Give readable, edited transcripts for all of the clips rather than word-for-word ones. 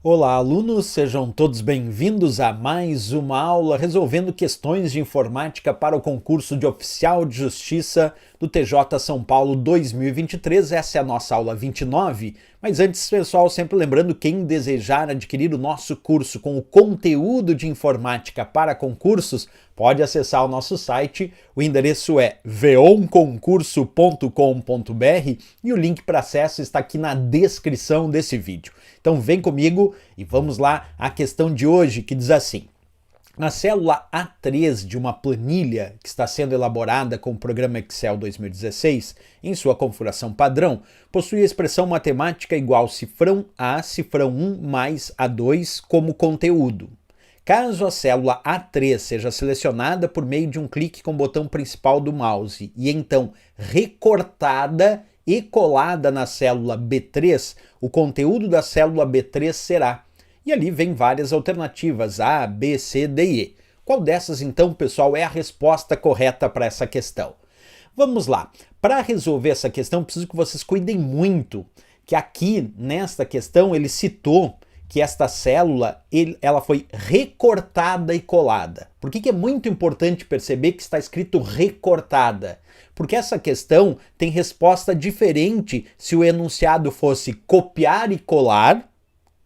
Olá, alunos, sejam todos bem-vindos a mais uma aula resolvendo questões de informática para o concurso de Oficial de Justiça do TJ São Paulo 2023. Essa é a nossa aula 29. Mas antes, pessoal, sempre lembrando, quem desejar adquirir o nosso curso com o conteúdo de informática para concursos, pode acessar o nosso site. O endereço é veonconcurso.com.br e o link para acesso está aqui na descrição desse vídeo. Então vem comigo e vamos lá à questão de hoje, que diz assim: na célula A3 de uma planilha que está sendo elaborada com o programa Excel 2016, em sua configuração padrão, possui a expressão matemática igual cifrão A, cifrão 1 mais A2 como conteúdo. Caso a célula A3 seja selecionada por meio de um clique com o botão principal do mouse e então recortada e colada na célula B3, o conteúdo da célula B3 será. E ali vem várias alternativas, A, B, C, D e E. Qual dessas, então, pessoal, é a resposta correta para essa questão? Vamos lá. Para resolver essa questão, preciso que vocês cuidem muito, que aqui, nesta questão, ele citou que esta célula ela foi recortada e colada. Por que é muito importante perceber que está escrito recortada? Porque essa questão tem resposta diferente se o enunciado fosse copiar e colar,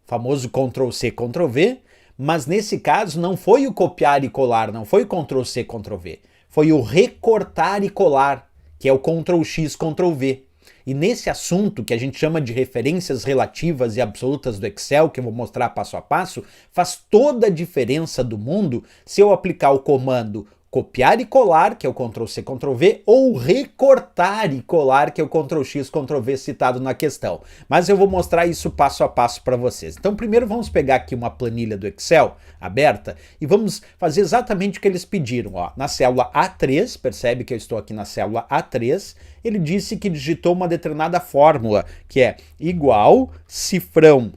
famoso Ctrl+C, Ctrl+V, mas nesse caso não foi o copiar e colar, não foi o Ctrl+C, Ctrl+V, foi o recortar e colar, que é o Ctrl+X, Ctrl+V. E nesse assunto, que a gente chama de referências relativas e absolutas do Excel, que eu vou mostrar passo a passo, faz toda a diferença do mundo se eu aplicar o comando copiar e colar, que é o Ctrl+C, Ctrl+V, ou recortar e colar, que é o Ctrl+X, Ctrl+V citado na questão. Mas eu vou mostrar isso passo a passo para vocês. Então primeiro vamos pegar aqui uma planilha do Excel aberta e vamos fazer exatamente o que eles pediram. Ó, na célula A3, percebe que eu estou aqui na célula A3, ele disse que digitou uma determinada fórmula, que é igual cifrão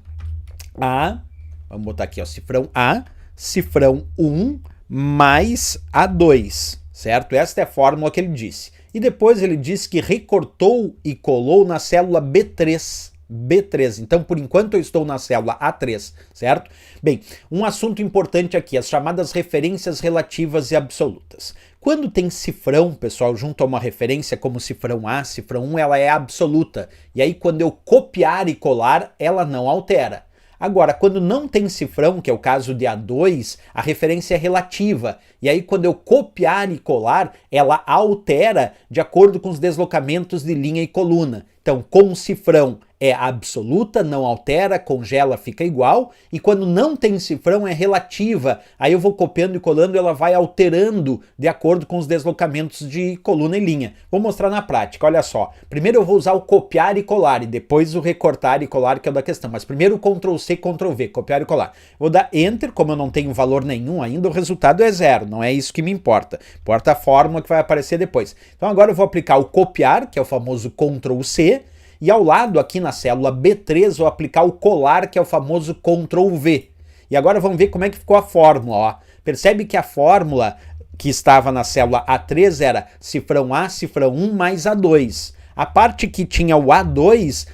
A, vamos botar aqui, ó, cifrão A, cifrão 1, mais A2, certo? Esta é a fórmula que ele disse. E depois ele disse que recortou e colou na célula B3. Então, por enquanto, eu estou na célula A3, certo? Bem, um assunto importante aqui, as chamadas referências relativas e absolutas. Quando tem cifrão, pessoal, junto a uma referência como cifrão A, cifrão 1, ela é absoluta. E aí, quando eu copiar e colar, ela não altera. Agora, quando não tem cifrão, que é o caso de A2, a referência é relativa. E aí, quando eu copiar e colar, ela altera de acordo com os deslocamentos de linha e coluna. Então, com cifrão é absoluta, não altera, congela, fica igual. E quando não tem cifrão é relativa. Aí eu vou copiando e colando, ela vai alterando de acordo com os deslocamentos de coluna e linha. Vou mostrar na prática, olha só. Primeiro eu vou usar o copiar e colar e depois o recortar e colar, que é o da questão. Mas primeiro o Ctrl+C, Ctrl+V, copiar e colar. Vou dar Enter, como eu não tenho valor nenhum ainda, o resultado é zero. Não é isso que me importa. Importa a fórmula que vai aparecer depois. Então agora eu vou aplicar o copiar, que é o famoso Ctrl+C, e ao lado aqui na célula B3 vou aplicar o colar, que é o famoso Ctrl+V. E agora vamos ver como é que ficou a fórmula. Ó. Percebe que a fórmula que estava na célula A3 era cifrão A, cifrão 1 mais A2. A parte que tinha o A2,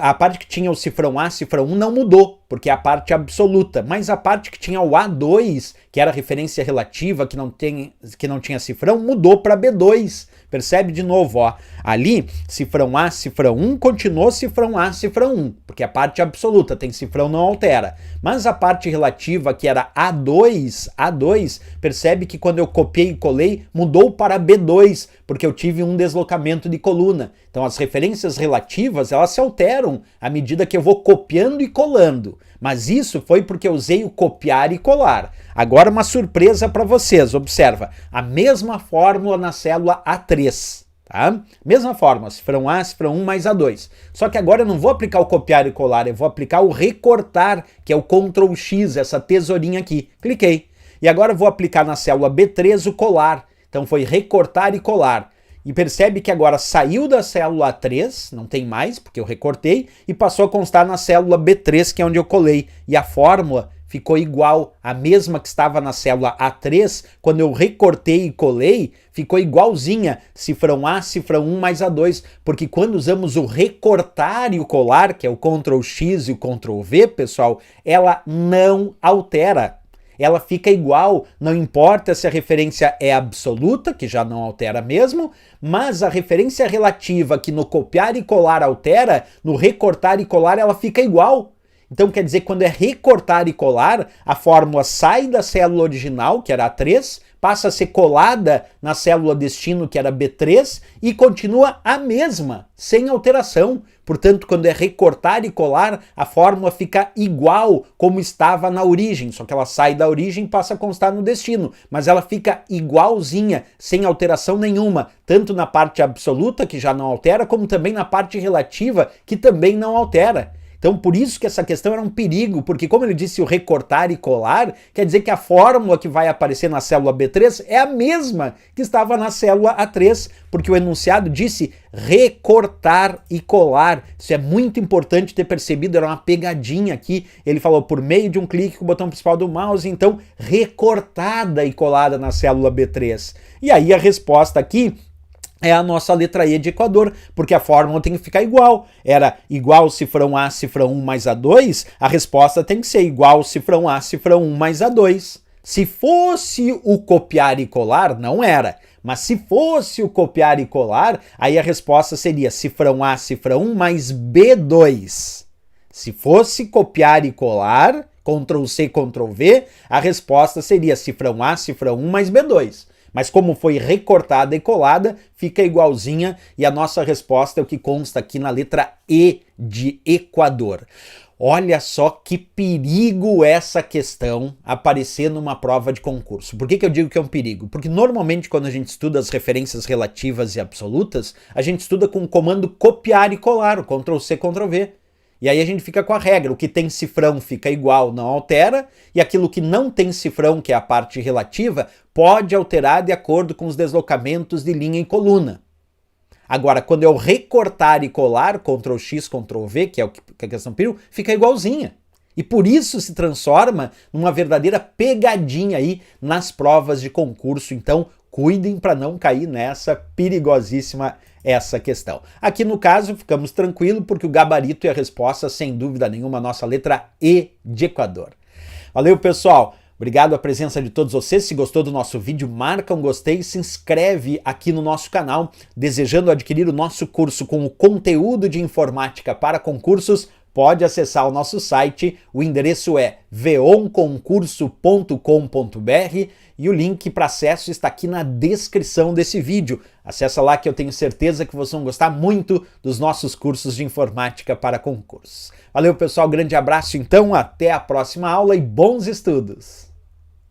a parte que tinha o cifrão A, cifrão 1 não mudou, porque é a parte absoluta. Mas a parte que tinha o A2, que era referência relativa, que não tinha cifrão, mudou para B2. Percebe de novo, ó. Ali, cifrão A, cifrão 1, continuou cifrão A, cifrão 1, porque a parte absoluta tem cifrão, não altera. Mas a parte relativa, que era A2, percebe que quando eu copiei e colei, mudou para B2, porque eu tive um deslocamento de coluna. Então as referências relativas, elas se alteram à medida que eu vou copiando e colando. Mas isso foi porque eu usei o copiar e colar. Agora uma surpresa para vocês, observa, a mesma fórmula na célula A3, tá? Mesma fórmula, cifrão A, cifrão 1 mais A2. Só que agora eu não vou aplicar o copiar e colar, eu vou aplicar o recortar, que é o Ctrl+X, essa tesourinha aqui. Cliquei. E agora eu vou aplicar na célula B3 o colar. Então foi recortar e colar. E percebe que agora saiu da célula A3, não tem mais, porque eu recortei, e passou a constar na célula B3, que é onde eu colei. E a fórmula ficou igual, a mesma que estava na célula A3, quando eu recortei e colei, ficou igualzinha, cifrão A, cifrão 1 mais A2, porque quando usamos o recortar e o colar, que é o Ctrl X e o Ctrl V, pessoal, ela não altera. Ela fica igual, não importa se a referência é absoluta, que já não altera mesmo, mas a referência relativa que no copiar e colar altera, no recortar e colar ela fica igual. Então quer dizer, quando é recortar e colar, a fórmula sai da célula original, que era A3, passa a ser colada na célula destino, que era B3, e continua a mesma, sem alteração. Portanto, quando é recortar e colar, a fórmula fica igual como estava na origem, só que ela sai da origem e passa a constar no destino, mas ela fica igualzinha, sem alteração nenhuma, tanto na parte absoluta, que já não altera, como também na parte relativa, que também não altera. Então, por isso que essa questão era um perigo, porque como ele disse o recortar e colar, quer dizer que a fórmula que vai aparecer na célula B3 é a mesma que estava na célula A3, porque o enunciado disse recortar e colar. Isso é muito importante ter percebido, era uma pegadinha aqui. Ele falou por meio de um clique com o botão principal do mouse, então recortada e colada na célula B3. E aí a resposta aqui é a nossa letra E de Equador, porque a fórmula tem que ficar igual. Era igual cifrão A, cifrão 1 mais A2, a resposta tem que ser igual cifrão A, cifrão 1 mais A2. Se fosse o copiar e colar, não era. Mas se fosse o copiar e colar, aí a resposta seria cifrão A, cifrão 1 mais B2. Se fosse copiar e colar, Ctrl C, Ctrl V, a resposta seria cifrão A, cifrão 1 mais B2. Mas como foi recortada e colada, fica igualzinha e a nossa resposta é o que consta aqui na letra E de Equador. Olha só que perigo essa questão aparecer numa prova de concurso. Por que eu digo que é um perigo? Porque normalmente quando a gente estuda as referências relativas e absolutas, a gente estuda com o comando copiar e colar, o Ctrl C, Ctrl V. E aí a gente fica com a regra, o que tem cifrão fica igual, não altera, e aquilo que não tem cifrão, que é a parte relativa, pode alterar de acordo com os deslocamentos de linha e coluna. Agora, quando eu recortar e colar, Ctrl X, Ctrl V, que é o que a questão perigo, fica igualzinha. E por isso se transforma numa verdadeira pegadinha aí nas provas de concurso. Então, cuidem para não cair nessa perigosíssima essa questão. Aqui no caso, ficamos tranquilos porque o gabarito e a resposta, sem dúvida nenhuma, a nossa letra E de Equador. Valeu, pessoal! Obrigado a presença de todos vocês. Se gostou do nosso vídeo, marca um gostei e se inscreve aqui no nosso canal. Desejando adquirir o nosso curso com o conteúdo de informática para concursos, pode acessar o nosso site. O endereço é veonconcurso.com.br e o link para acesso está aqui na descrição desse vídeo. Acessa lá que eu tenho certeza que vocês vão gostar muito dos nossos cursos de informática para concursos. Valeu, pessoal, grande abraço então, até a próxima aula e bons estudos!